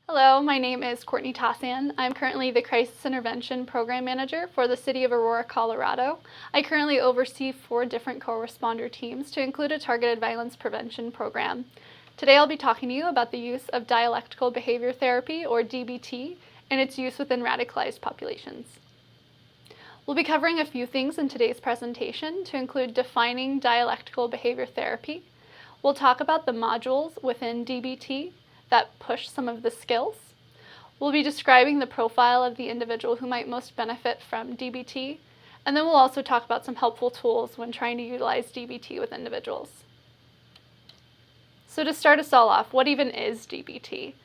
Hello, my name is Courtney Tassin. I'm currently the Crisis Intervention Program Manager for the City of Aurora, Colorado. I currently oversee 4 different co-responder teams to include a targeted violence prevention program. Today I'll be talking to you about the use of dialectical behavior therapy, or DBT, and its use within radicalized populations. We'll be covering a few things in today's presentation to include defining dialectical behavior therapy. We'll talk about the modules within DBT that push some of the skills. We'll be describing the profile of the individual who might most benefit from DBT, and then we'll also talk about some helpful tools when trying to utilize DBT with individuals. So to start us all off, what even is DBT?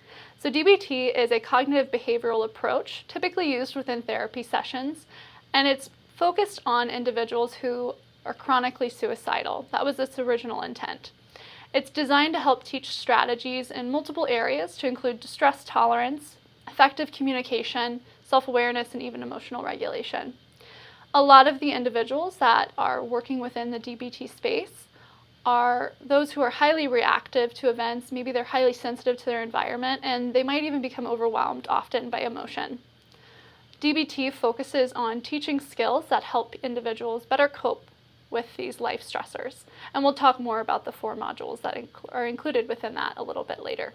So DBT is a cognitive behavioral approach typically used within therapy sessions, and it's focused on individuals who are chronically suicidal. That was its original intent. It's designed to help teach strategies in multiple areas to include distress tolerance, effective communication, self-awareness, and even emotional regulation. A lot of the individuals that are working within the DBT space are those who are highly reactive to events. Maybe they're highly sensitive to their environment, and they might even become overwhelmed often by emotion. DBT focuses on teaching skills that help individuals better cope with these life stressors. And we'll talk more about the 4 modules that are included within that a little bit later.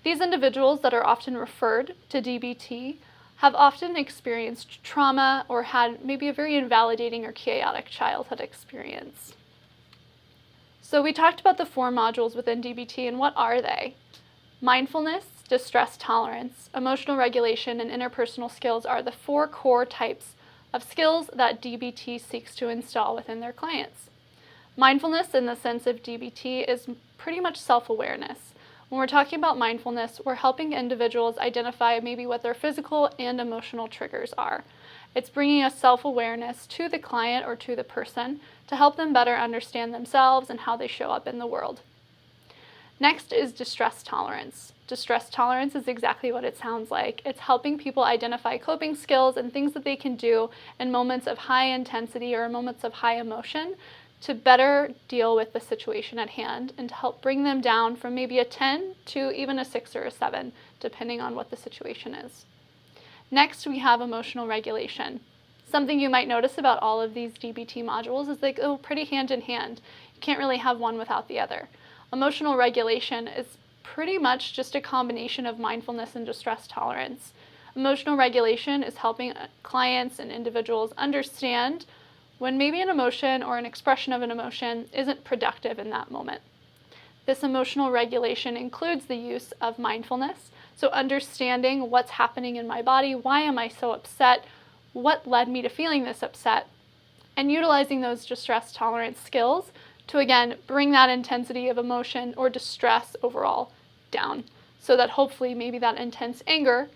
These individuals that are often referred to DBT have often experienced trauma or had maybe a very invalidating or chaotic childhood experience. So we talked about the 4 modules within DBT, and what are they? Mindfulness, distress tolerance, emotional regulation, and interpersonal skills are the 4 core types of skills that DBT seeks to install within their clients. Mindfulness, in the sense of DBT, is pretty much self-awareness. When we're talking about mindfulness, we're helping individuals identify maybe what their physical and emotional triggers are. It's bringing a self-awareness to the client or to the person to help them better understand themselves and how they show up in the world. Next is distress tolerance. Distress tolerance is exactly what it sounds like. It's helping people identify coping skills and things that they can do in moments of high intensity or moments of high emotion to better deal with the situation at hand and to help bring them down from maybe a 10 to even a 6 or a 7, depending on what the situation is. Next, we have emotional regulation. Something you might notice about all of these DBT modules is they go pretty hand in hand. You can't really have one without the other. Emotional regulation is pretty much just a combination of mindfulness and distress tolerance. Emotional regulation is helping clients and individuals understand when maybe an emotion or an expression of an emotion isn't productive in that moment. This emotional regulation includes the use of mindfulness, so understanding what's happening in my body, why am I so upset, what led me to feeling this upset, and utilizing those distress tolerance skills to again bring that intensity of emotion or distress overall down, so that hopefully maybe that intense anger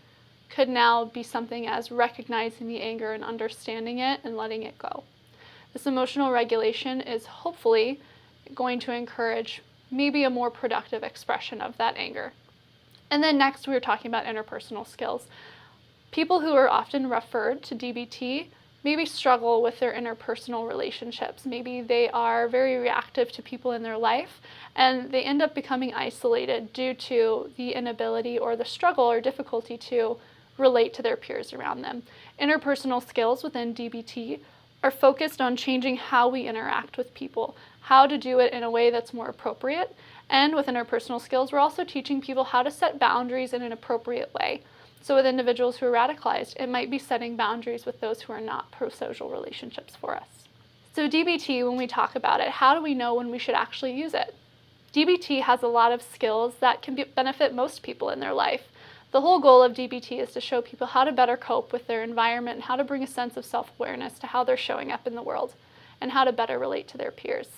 could now be something as recognizing the anger and understanding it and letting it go. This emotional regulation is hopefully going to encourage maybe a more productive expression of that anger. And then next we're talking about interpersonal skills. People who are often referred to DBT maybe struggle with their interpersonal relationships. Maybe they are very reactive to people in their life, and they end up becoming isolated due to the inability or the struggle or difficulty to relate to their peers around them. Interpersonal skills within DBT are focused on changing how we interact with people, how to do it in a way that's more appropriate. And with interpersonal skills, we're also teaching people how to set boundaries in an appropriate way. So with individuals who are radicalized, it might be setting boundaries with those who are not pro-social relationships for us. So DBT, when we talk about it, how do we know when we should actually use it? DBT has a lot of skills that can benefit most people in their life. The whole goal of DBT is to show people how to better cope with their environment and how to bring a sense of self-awareness to how they're showing up in the world and how to better relate to their peers.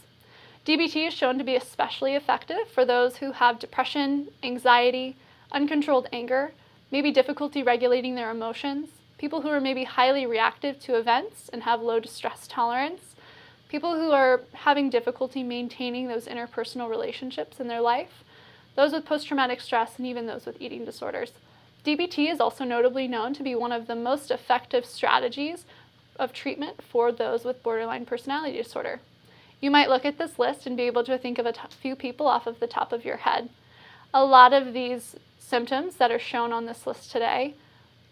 DBT is shown to be especially effective for those who have depression, anxiety, uncontrolled anger, maybe difficulty regulating their emotions, people who are maybe highly reactive to events and have low distress tolerance, people who are having difficulty maintaining those interpersonal relationships in their life, those with post-traumatic stress, and even those with eating disorders. DBT is also notably known to be one of the most effective strategies of treatment for those with borderline personality disorder. You might look at this list and be able to think of a few people off of the top of your head. A lot of these symptoms that are shown on this list today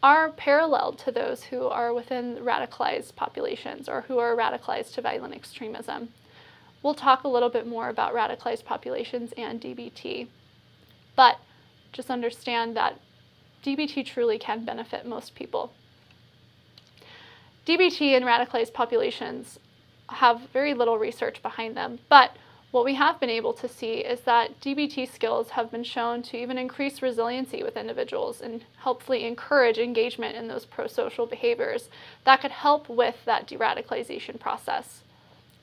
are paralleled to those who are within radicalized populations or who are radicalized to violent extremism. We'll talk a little bit more about radicalized populations and DBT, but just understand that DBT truly can benefit most people. DBT and radicalized populations have very little research behind them, but what we have been able to see is that DBT skills have been shown to even increase resiliency with individuals and hopefully encourage engagement in those pro-social behaviors that could help with that de-radicalization process.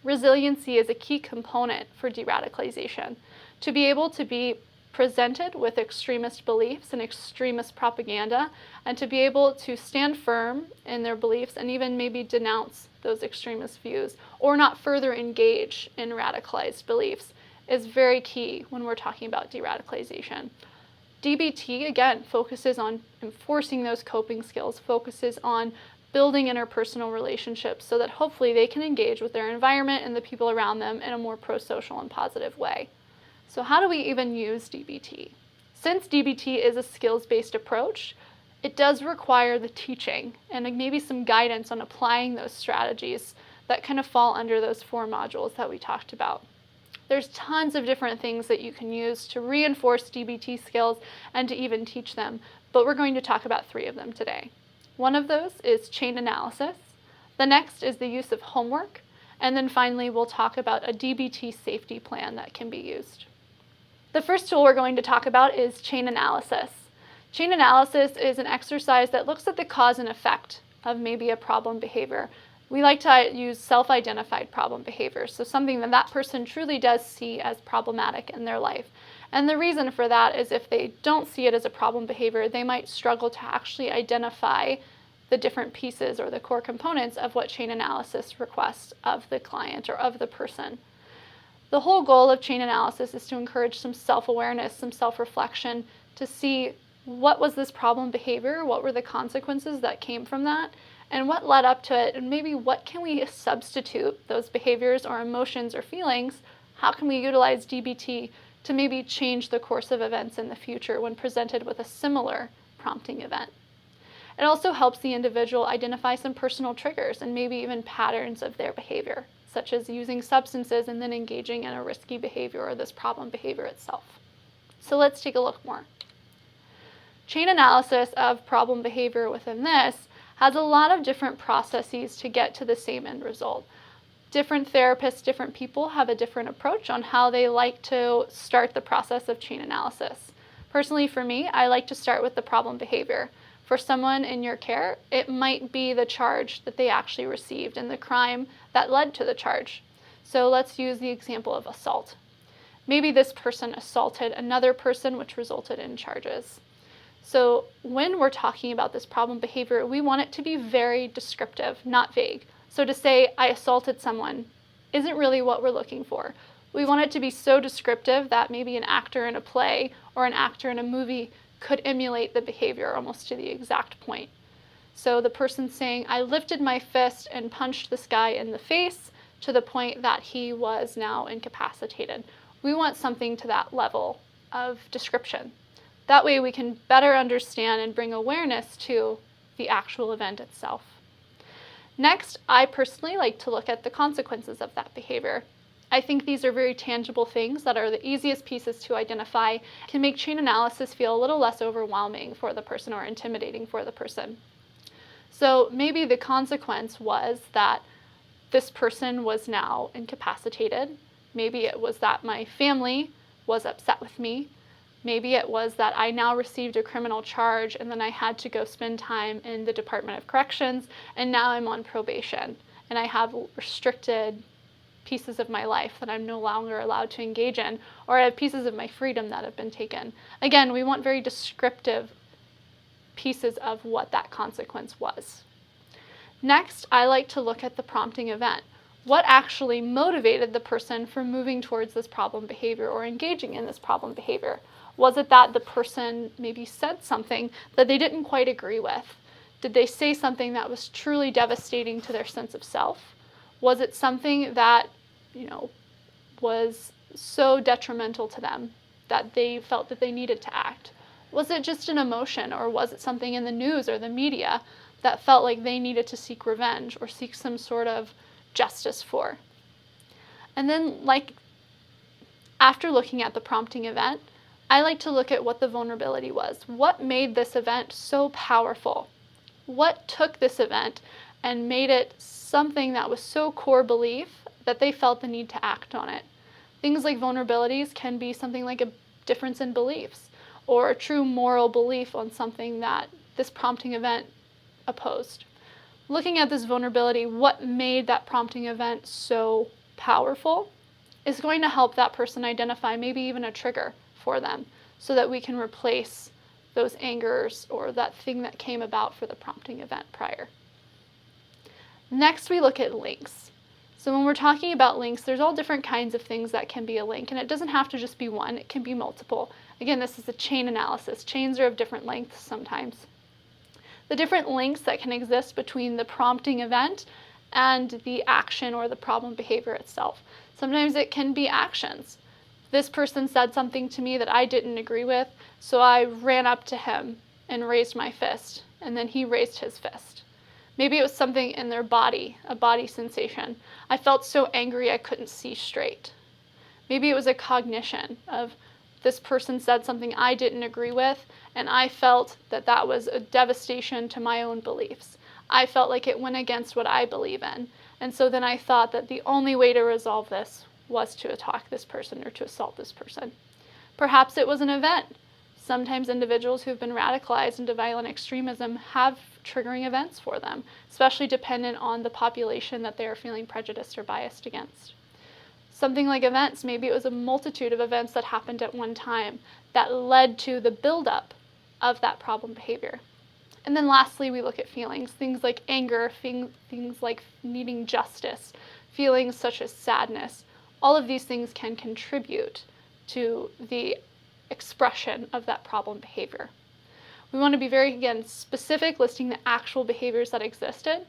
Resiliency is a key component for de-radicalization. To be able to be presented with extremist beliefs and extremist propaganda, and to be able to stand firm in their beliefs and even maybe denounce those extremist views or not further engage in radicalized beliefs is very key when we're talking about de-radicalization. DBT, again, focuses on enforcing those coping skills, focuses on building interpersonal relationships so that hopefully they can engage with their environment and the people around them in a more pro-social and positive way. So how do we even use DBT? Since DBT is a skills-based approach, it does require the teaching and maybe some guidance on applying those strategies that kind of fall under those 4 modules that we talked about. There's tons of different things that you can use to reinforce DBT skills and to even teach them, but we're going to talk about 3 of them today. One of those is chain analysis. The next is the use of homework. And then finally, we'll talk about a DBT safety plan that can be used. The first tool we're going to talk about is chain analysis. Chain analysis is an exercise that looks at the cause and effect of maybe a problem behavior. We like to use self-identified problem behaviors, so something that that person truly does see as problematic in their life. And the reason for that is if they don't see it as a problem behavior, they might struggle to actually identify the different pieces or the core components of what chain analysis requests of the client or of the person. The whole goal of chain analysis is to encourage some self-awareness, some self-reflection, to see what was this problem behavior, what were the consequences that came from that, and what led up to it, and maybe what can we substitute those behaviors or emotions or feelings, how can we utilize DBT to maybe change the course of events in the future when presented with a similar prompting event. It also helps the individual identify some personal triggers and maybe even patterns of their behavior, such as using substances and then engaging in a risky behavior or this problem behavior itself. So let's take a look more. Chain analysis of problem behavior within this has a lot of different processes to get to the same end result. Different therapists, different people have a different approach on how they like to start the process of chain analysis. Personally, for me, I like to start with the problem behavior. For someone in your care, it might be the charge that they actually received and the crime that led to the charge. So let's use the example of assault. Maybe this person assaulted another person, which resulted in charges. So when we're talking about this problem behavior, we want it to be very descriptive, not vague. So to say, I assaulted someone, isn't really what we're looking for. We want it to be so descriptive that maybe an actor in a play or an actor in a movie could emulate the behavior almost to the exact point. So the person saying, I lifted my fist and punched this guy in the face to the point that he was now incapacitated. We want something to that level of description. That way we can better understand and bring awareness to the actual event itself. Next, I personally like to look at the consequences of that behavior. I think these are very tangible things that are the easiest pieces to identify, can make chain analysis feel a little less overwhelming for the person or intimidating for the person. So maybe the consequence was that this person was now incapacitated. Maybe it was that my family was upset with me. Maybe it was that I now received a criminal charge and then I had to go spend time in the Department of Corrections and now I'm on probation and I have restricted pieces of my life that I'm no longer allowed to engage in, or I have pieces of my freedom that have been taken. Again, we want very descriptive pieces of what that consequence was. Next, I like to look at the prompting event. What actually motivated the person from moving towards this problem behavior or engaging in this problem behavior? Was it that the person maybe said something that they didn't quite agree with? Did they say something that was truly devastating to their sense of self? Was it something that, was so detrimental to them that they felt that they needed to act? Was it just an emotion, or was it something in the news or the media that felt like they needed to seek revenge or seek some sort of justice for? And then, after looking at the prompting event, I like to look at what the vulnerability was. What made this event so powerful? What took this event and made it something that was so core belief that they felt the need to act on it? Things like vulnerabilities can be something like a difference in beliefs, or a true moral belief on something that this prompting event opposed. Looking at this vulnerability, what made that prompting event so powerful, is going to help that person identify maybe even a trigger for them, so that we can replace those angers or that thing that came about for the prompting event prior. Next, we look at links. So when we're talking about links, there's all different kinds of things that can be a link, and it doesn't have to just be one, it can be multiple. Again, this is a chain analysis. Chains are of different lengths sometimes. The different links that can exist between the prompting event and the action or the problem behavior itself. Sometimes it can be actions. This person said something to me that I didn't agree with, so I ran up to him and raised my fist, and then he raised his fist. Maybe it was something in their body, a body sensation. I felt so angry I couldn't see straight. Maybe it was a cognition of this person said something I didn't agree with, and I felt that that was a devastation to my own beliefs. I felt like it went against what I believe in. And so then I thought that the only way to resolve this was to attack this person or to assault this person. Perhaps it was an event. Sometimes individuals who've been radicalized into violent extremism have triggering events for them, especially dependent on the population that they are feeling prejudiced or biased against. Something like events, maybe it was a multitude of events that happened at one time that led to the buildup of that problem behavior. And then lastly, we look at feelings, things like anger, things like needing justice, feelings such as sadness. All of these things can contribute to the expression of that problem behavior. We want to be very, again, specific, listing the actual behaviors that existed.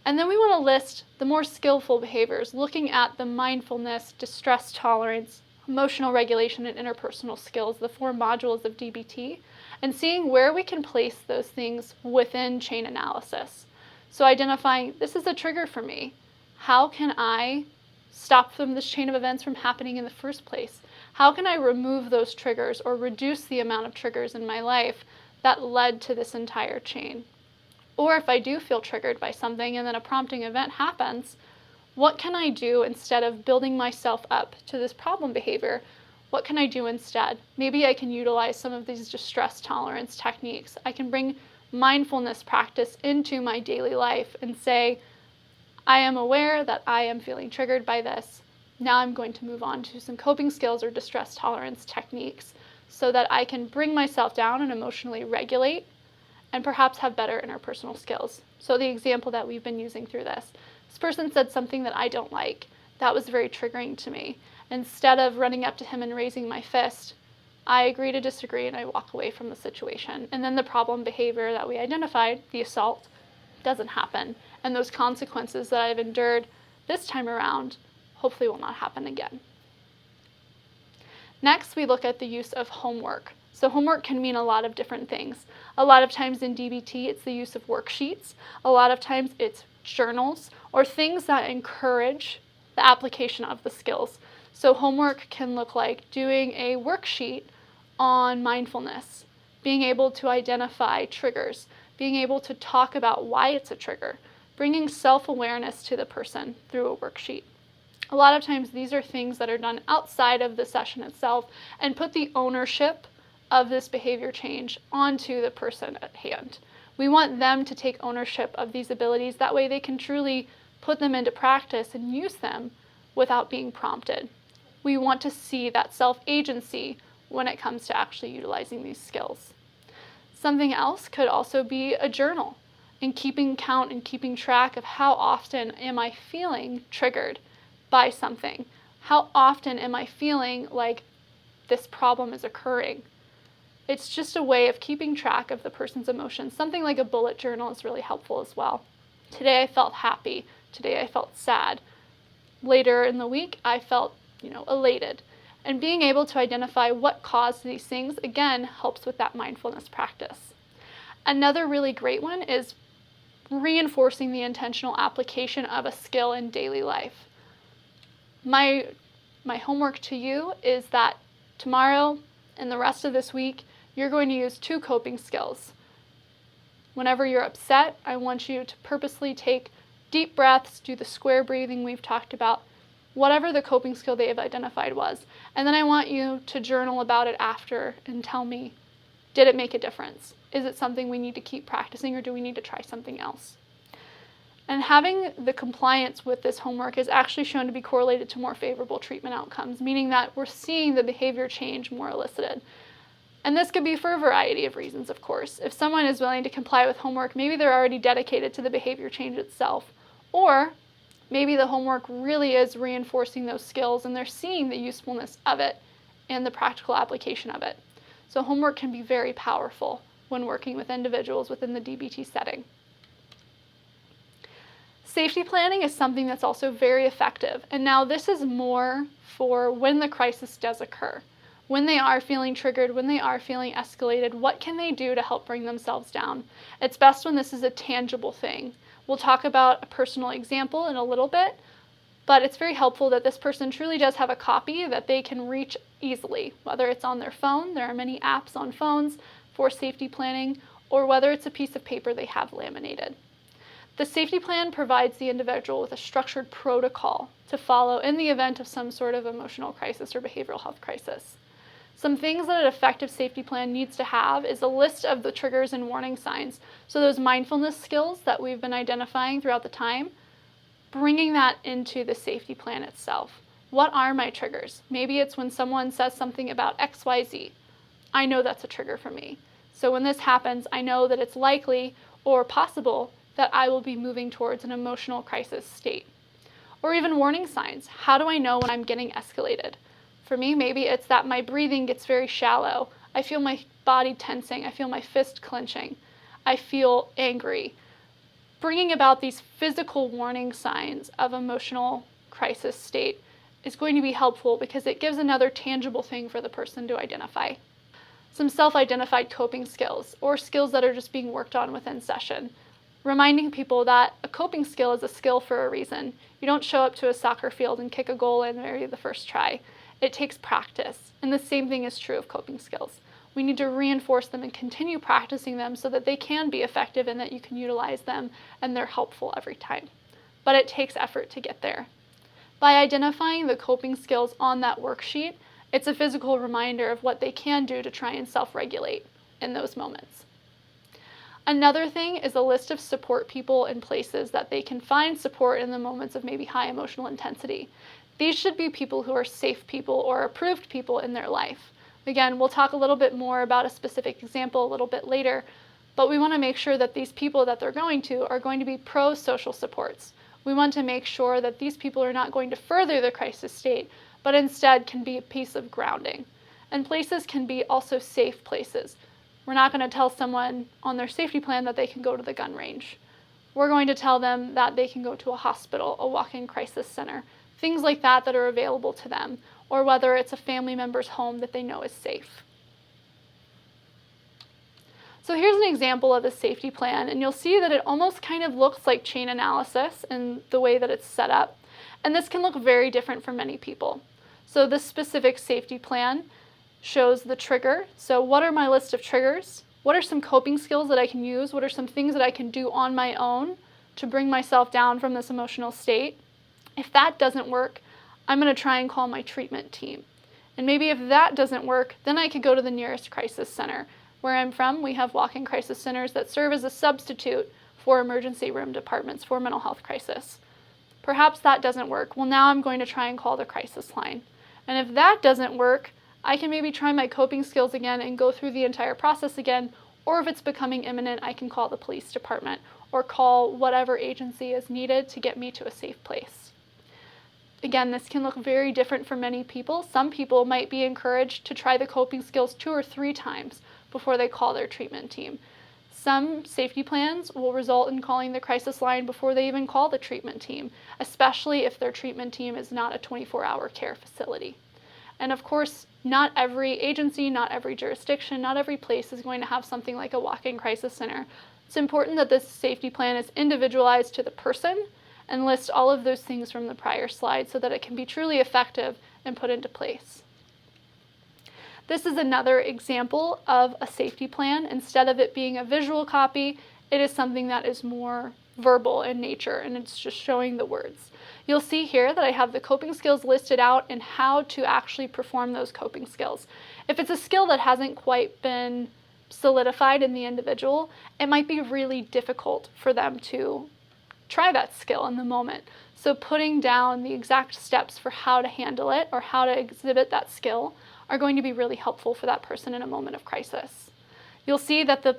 And then we want to list the more skillful behaviors, looking at the mindfulness, distress tolerance, emotional regulation, and interpersonal skills, the 4 modules of DBT, and seeing where we can place those things within chain analysis. So identifying, this is a trigger for me. How can I stop this chain of events from happening in the first place? How can I remove those triggers or reduce the amount of triggers in my life that led to this entire chain? Or if I do feel triggered by something and then a prompting event happens, what can I do instead of building myself up to this problem behavior? What can I do instead? Maybe I can utilize some of these distress tolerance techniques. I can bring mindfulness practice into my daily life and say, I am aware that I am feeling triggered by this. Now I'm going to move on to some coping skills or distress tolerance techniques so that I can bring myself down and emotionally regulate and perhaps have better interpersonal skills. So the example that we've been using through this person said something that I don't like. That was very triggering to me. Instead of running up to him and raising my fist, I agree to disagree and I walk away from the situation. And then the problem behavior that we identified, the assault, doesn't happen. And those consequences that I've endured this time around hopefully will not happen again. Next, we look at the use of homework. So homework can mean a lot of different things. A lot of times in DBT, it's the use of worksheets. A lot of times it's journals or things that encourage the application of the skills. So homework can look like doing a worksheet on mindfulness, being able to identify triggers, being able to talk about why it's a trigger, bringing self-awareness to the person through a worksheet. A lot of times these are things that are done outside of the session itself and put the ownership of this behavior change onto the person at hand. We want them to take ownership of these abilities. That way they can truly put them into practice and use them without being prompted. We want to see that self-agency when it comes to actually utilizing these skills. Something else could also be a journal and keeping count and keeping track of how often am I feeling triggered by something? How often am I feeling like this problem is occurring? It's just a way of keeping track of the person's emotions. Something like a bullet journal is really helpful as well. Today I felt happy. Today I felt sad. Later in the week I felt, elated. And being able to identify what caused these things, again, helps with that mindfulness practice. Another really great one is reinforcing the intentional application of a skill in daily life. My homework to you is that tomorrow and the rest of this week, you're going to use 2 coping skills. Whenever you're upset, I want you to purposely take deep breaths, do the square breathing we've talked about, whatever the coping skill they have identified was. And then I want you to journal about it after and tell me, did it make a difference? Is it something we need to keep practicing, or do we need to try something else? And having the compliance with this homework is actually shown to be correlated to more favorable treatment outcomes, meaning that we're seeing the behavior change more elicited. And this could be for a variety of reasons, of course. If someone is willing to comply with homework, maybe they're already dedicated to the behavior change itself. Or maybe the homework really is reinforcing those skills and they're seeing the usefulness of it and the practical application of it. So homework can be very powerful when working with individuals within the DBT setting. Safety planning is something that's also very effective. And now this is more for when the crisis does occur. When they are feeling triggered, when they are feeling escalated, what can they do to help bring themselves down? It's best when this is a tangible thing. We'll talk about a personal example in a little bit, but it's very helpful that this person truly does have a copy that they can reach easily, whether it's on their phone, there are many apps on phones for safety planning, or whether it's a piece of paper they have laminated. The safety plan provides the individual with a structured protocol to follow in the event of some sort of emotional crisis or behavioral health crisis. Some things that an effective safety plan needs to have is a list of the triggers and warning signs. So those mindfulness skills that we've been identifying throughout the time, bringing that into the safety plan itself. What are my triggers? Maybe it's when someone says something about XYZ. I know that's a trigger for me. So when this happens, I know that it's likely or possible that I will be moving towards an emotional crisis state. Or even warning signs. How do I know when I'm getting escalated? For me, maybe it's that my breathing gets very shallow. I feel my body tensing. I feel my fist clenching. I feel angry. Bringing about these physical warning signs of emotional crisis state is going to be helpful because it gives another tangible thing for the person to identify. Some self-identified coping skills, or skills that are just being worked on within session. Reminding people that a coping skill is a skill for a reason. You don't show up to a soccer field and kick a goal in maybe the first try. It takes practice, and the same thing is true of coping skills. We need to reinforce them and continue practicing them so that they can be effective and that you can utilize them and they're helpful every time. But it takes effort to get there. By identifying the coping skills on that worksheet, it's a physical reminder of what they can do to try and self-regulate in those moments. Another thing is a list of support people and places that they can find support in the moments of maybe high emotional intensity. These should be people who are safe people or approved people in their life. Again, we'll talk a little bit more about a specific example a little bit later, but we want to make sure that these people that they're going to are going to be pro-social supports. We want to make sure that these people are not going to further the crisis state, but instead can be a piece of grounding. And places can be also safe places. We're not going to tell someone on their safety plan that they can go to the gun range. We're going to tell them that they can go to a hospital, a walk-in crisis center, things like that that are available to them, or whether it's a family member's home that they know is safe. So here's an example of a safety plan, and you'll see that it almost kind of looks like chain analysis in the way that it's set up. And this can look very different for many people. So this specific safety plan shows the trigger. So what are my list of triggers? What are some coping skills that I can use? What are some things that I can do on my own to bring myself down from this emotional state? If that doesn't work, I'm going to try and call my treatment team. And maybe if that doesn't work, then I could go to the nearest crisis center. Where I'm from, we have walk-in crisis centers that serve as a substitute for emergency room departments for mental health crisis. Perhaps that doesn't work. Well, now I'm going to try and call the crisis line. And if that doesn't work, I can maybe try my coping skills again and go through the entire process again, or if it's becoming imminent, I can call the police department or call whatever agency is needed to get me to a safe place. Again, this can look very different for many people. Some people might be encouraged to try the coping skills 2 or 3 times before they call their treatment team. Some safety plans will result in calling the crisis line before they even call the treatment team, especially if their treatment team is not a 24-hour care facility. And of course, not every agency, not every jurisdiction, not every place is going to have something like a walk-in crisis center. It's important that this safety plan is individualized to the person and lists all of those things from the prior slide so that it can be truly effective and put into place. This is another example of a safety plan. Instead of it being a visual copy, it is something that is more verbal in nature, and it's just showing the words. You'll see here that I have the coping skills listed out and how to actually perform those coping skills. If it's a skill that hasn't quite been solidified in the individual, it might be really difficult for them to try that skill in the moment. So putting down the exact steps for how to handle it or how to exhibit that skill are going to be really helpful for that person in a moment of crisis. You'll see that the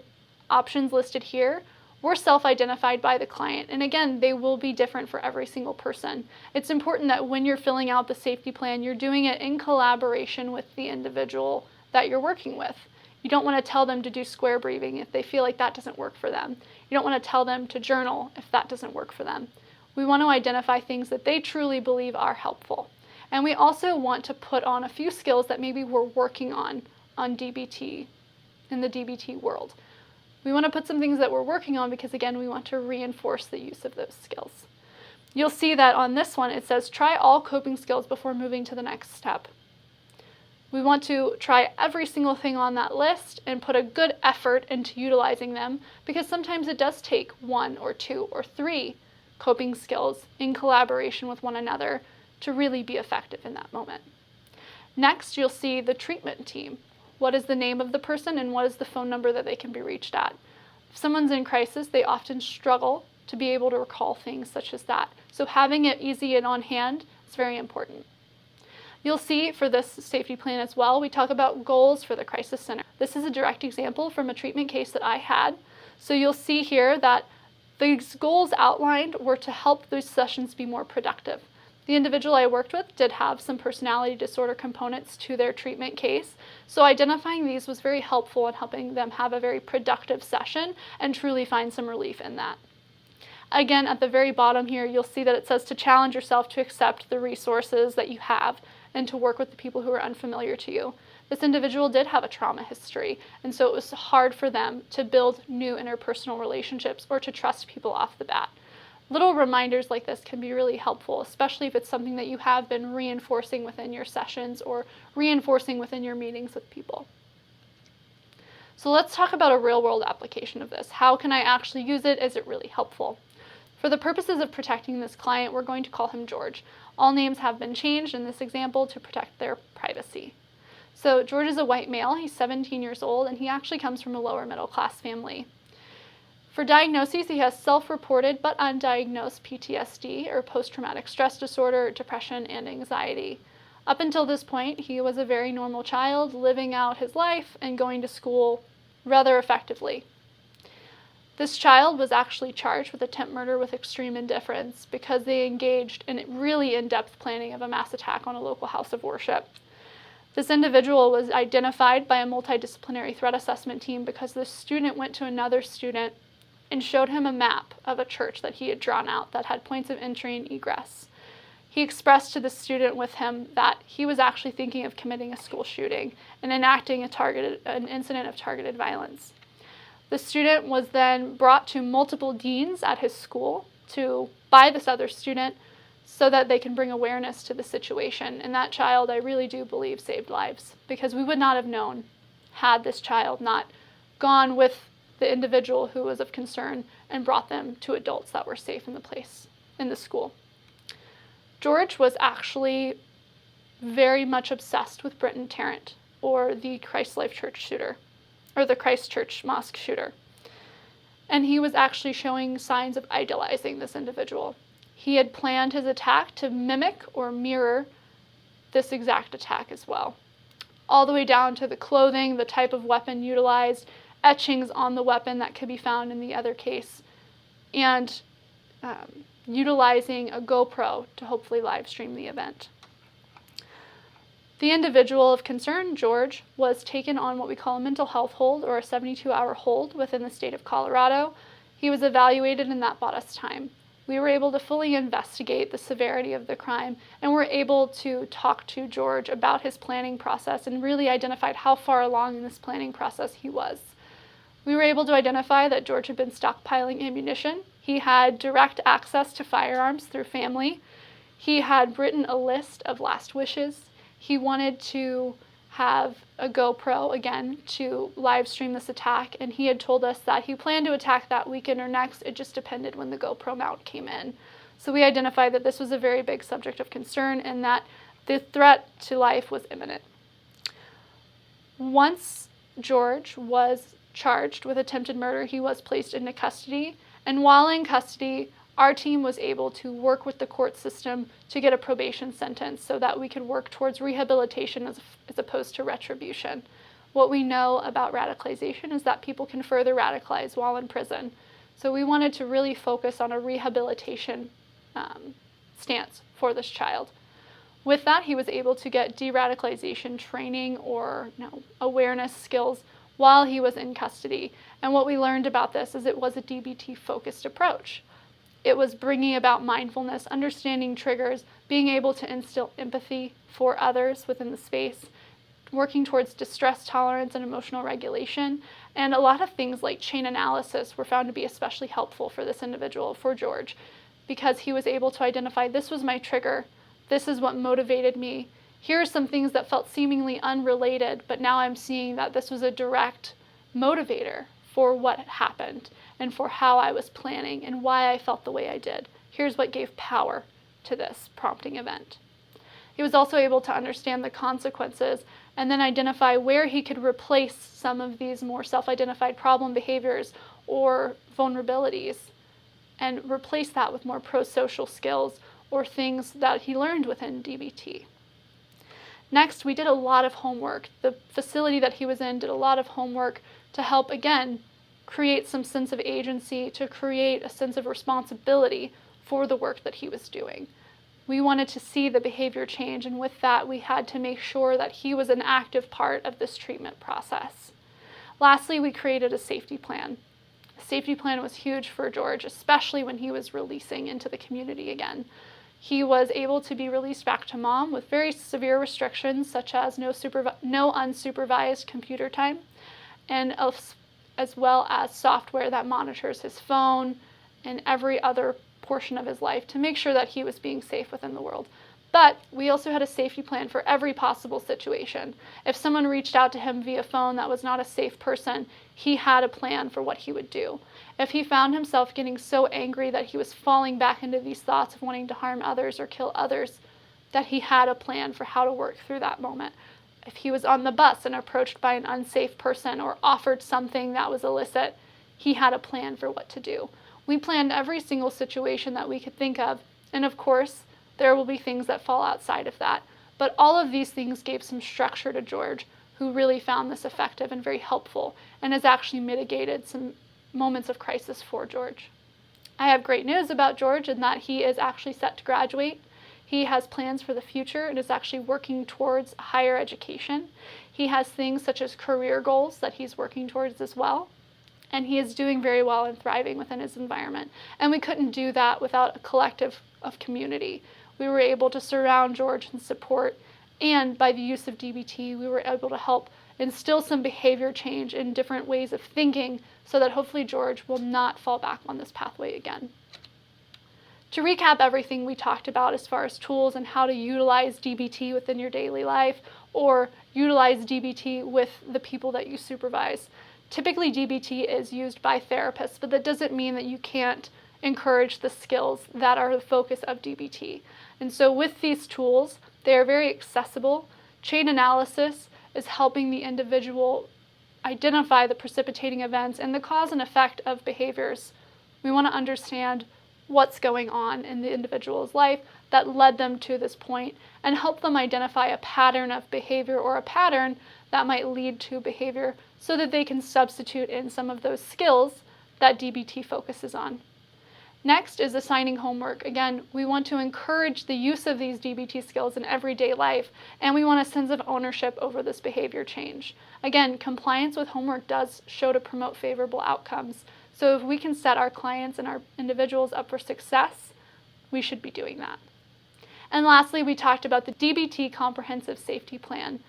options listed here were self-identified by the client. And again, they will be different for every single person. It's important that when you're filling out the safety plan, you're doing it in collaboration with the individual that you're working with. You don't want to tell them to do square breathing if they feel like that doesn't work for them. You don't want to tell them to journal if that doesn't work for them. We want to identify things that they truly believe are helpful. And we also want to put on a few skills that maybe we're working on DBT, in the DBT world. We want to put some things that we're working on because, again, we want to reinforce the use of those skills. You'll see that on this one, it says, try all coping skills before moving to the next step. We want to try every single thing on that list and put a good effort into utilizing them because sometimes it does take 1 or 2 or 3 coping skills in collaboration with one another to really be effective in that moment. Next, you'll see the treatment team. What is the name of the person and what is the phone number that they can be reached at? If someone's in crisis, they often struggle to be able to recall things such as that. So having it easy and on hand is very important. You'll see for this safety plan as well, we talk about goals for the crisis center. This is a direct example from a treatment case that I had. So you'll see here that these goals outlined were to help those sessions be more productive. The individual I worked with did have some personality disorder components to their treatment case, so identifying these was very helpful in helping them have a very productive session and truly find some relief in that. Again, at the very bottom here, you'll see that it says to challenge yourself to accept the resources that you have and to work with the people who are unfamiliar to you. This individual did have a trauma history, and so it was hard for them to build new interpersonal relationships or to trust people off the bat. Little reminders like this can be really helpful, especially if it's something that you have been reinforcing within your sessions or reinforcing within your meetings with people. So let's talk about a real-world application of this. How can I actually use it? Is it really helpful? For the purposes of protecting this client, we're going to call him George. All names have been changed in this example to protect their privacy. So George is a white male, he's 17 years old, and he actually comes from a lower middle class family. For diagnoses, he has self-reported but undiagnosed PTSD, or post-traumatic stress disorder, depression, and anxiety. Up until this point, he was a very normal child, living out his life and going to school rather effectively. This child was actually charged with attempt murder with extreme indifference because they engaged in really in-depth planning of a mass attack on a local house of worship. This individual was identified by a multidisciplinary threat assessment team because this student went to another student and showed him a map of a church that he had drawn out that had points of entry and egress. He expressed to the student with him that he was actually thinking of committing a school shooting and enacting an incident of targeted violence. The student was then brought to multiple deans at his school by this other student so that they can bring awareness to the situation. And that child, I really do believe, saved lives because we would not have known had this child not gone with the individual who was of concern and brought them to adults that were safe in the school. George was actually very much obsessed with Britton Tarrant, or the Christ Life Church shooter, or the Christchurch Mosque shooter. And he was actually showing signs of idolizing this individual. He had planned his attack to mimic or mirror this exact attack as well. All the way down to the clothing, the type of weapon utilized, etchings on the weapon that could be found in the other case, and utilizing a GoPro to hopefully live stream the event. The individual of concern, George, was taken on what we call a mental health hold or a 72-hour hold within the state of Colorado. He was evaluated and that bought us time. we were able to fully investigate the severity of the crime, and were able to talk to George about his planning process and really identified how far along in this planning process he was. We were able to identify that George had been stockpiling ammunition. He had direct access to firearms through family. He had written a list of last wishes. He wanted to have a GoPro, again, to live stream this attack, and he had told us that he planned to attack that weekend or next. It just depended when the GoPro mount came in. So we identified that this was a very big subject of concern and that the threat to life was imminent. Once George was charged with attempted murder, he was placed into custody, and while in custody, our team was able to work with the court system to get a probation sentence so that we could work towards rehabilitation as opposed to retribution. What we know about radicalization is that people can further radicalize while in prison. So we wanted to really focus on a rehabilitation stance for this child. With that, he was able to get de-radicalization training or awareness skills while he was in custody. And what we learned about this is it was a DBT-focused approach. It was bringing about mindfulness, understanding triggers, being able to instill empathy for others within the space, working towards distress tolerance and emotional regulation. And a lot of things like chain analysis were found to be especially helpful for this individual, for George, because he was able to identify, this was my trigger, this is what motivated me. Here are some things that felt seemingly unrelated, but now I'm seeing that this was a direct motivator for what happened and for how I was planning and why I felt the way I did. Here's what gave power to this prompting event. He was also able to understand the consequences and then identify where he could replace some of these more self-identified problem behaviors or vulnerabilities and replace that with more pro-social skills or things that he learned within DBT. Next, we did a lot of homework. The facility that he was in did a lot of homework to help, again, create some sense of agency, to create a sense of responsibility for the work that he was doing. We wanted to see the behavior change, and with that, we had to make sure that he was an active part of this treatment process. Lastly, we created a safety plan. A safety plan was huge for George, especially when he was releasing into the community again. He was able to be released back to mom with very severe restrictions, such as no unsupervised computer time, and as well as software that monitors his phone and every other portion of his life to make sure that he was being safe within the world. But we also had a safety plan for every possible situation. If someone reached out to him via phone that was not a safe person, he had a plan for what he would do. If he found himself getting so angry that he was falling back into these thoughts of wanting to harm others or kill others, that he had a plan for how to work through that moment. If he was on the bus and approached by an unsafe person or offered something that was illicit, he had a plan for what to do. We planned every single situation that we could think of, and of course, there will be things that fall outside of that. But all of these things gave some structure to George, who really found this effective and very helpful, and has actually mitigated some moments of crisis for George. I have great news about George in that he is actually set to graduate. He has plans for the future and is actually working towards higher education. He has things such as career goals that he's working towards as well. And he is doing very well and thriving within his environment. And we couldn't do that without a collective of community. We were able to surround George and support, and by the use of DBT, we were able to help instill some behavior change in different ways of thinking so that hopefully George will not fall back on this pathway again. To recap everything we talked about as far as tools and how to utilize DBT within your daily life or utilize DBT with the people that you supervise. Typically DBT is used by therapists, but that doesn't mean that you can't encourage the skills that are the focus of DBT. And so with these tools, they are very accessible. Chain analysis is helping the individual identify the precipitating events and the cause and effect of behaviors. We want to understand what's going on in the individual's life that led them to this point and help them identify a pattern of behavior or a pattern that might lead to behavior so that they can substitute in some of those skills that DBT focuses on. Next is assigning homework. Again, we want to encourage the use of these DBT skills in everyday life, and we want a sense of ownership over this behavior change. Again, compliance with homework does show to promote favorable outcomes. So if we can set our clients and our individuals up for success, we should be doing that. And lastly, we talked about the DBT Comprehensive Safety Plan.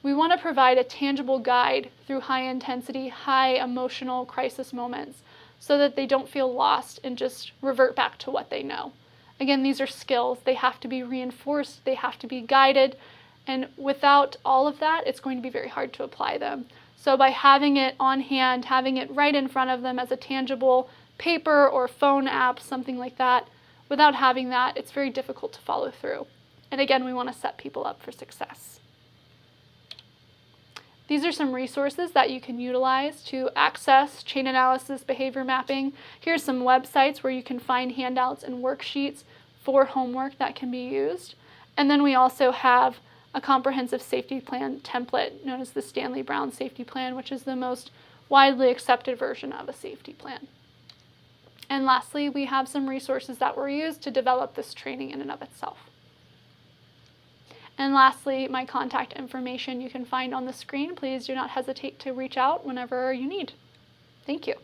We want to provide a tangible guide through high intensity, high emotional crisis moments so that they don't feel lost and just revert back to what they know. Again, these are skills. They have to be reinforced, they have to be guided, and without all of that, it's going to be very hard to apply them. So by having it on hand, having it right in front of them as a tangible paper or phone app, something like that, without having that, it's very difficult to follow through. And again, we want to set people up for success. These are some resources that you can utilize to access chain analysis behavior mapping. Here's some websites where you can find handouts and worksheets for homework that can be used. And then we also have a comprehensive safety plan template known as the Stanley Brown Safety Plan, which is the most widely accepted version of a safety plan. And lastly, we have some resources that were used to develop this training in and of itself. And lastly, my contact information you can find on the screen. Please do not hesitate to reach out whenever you need. Thank you.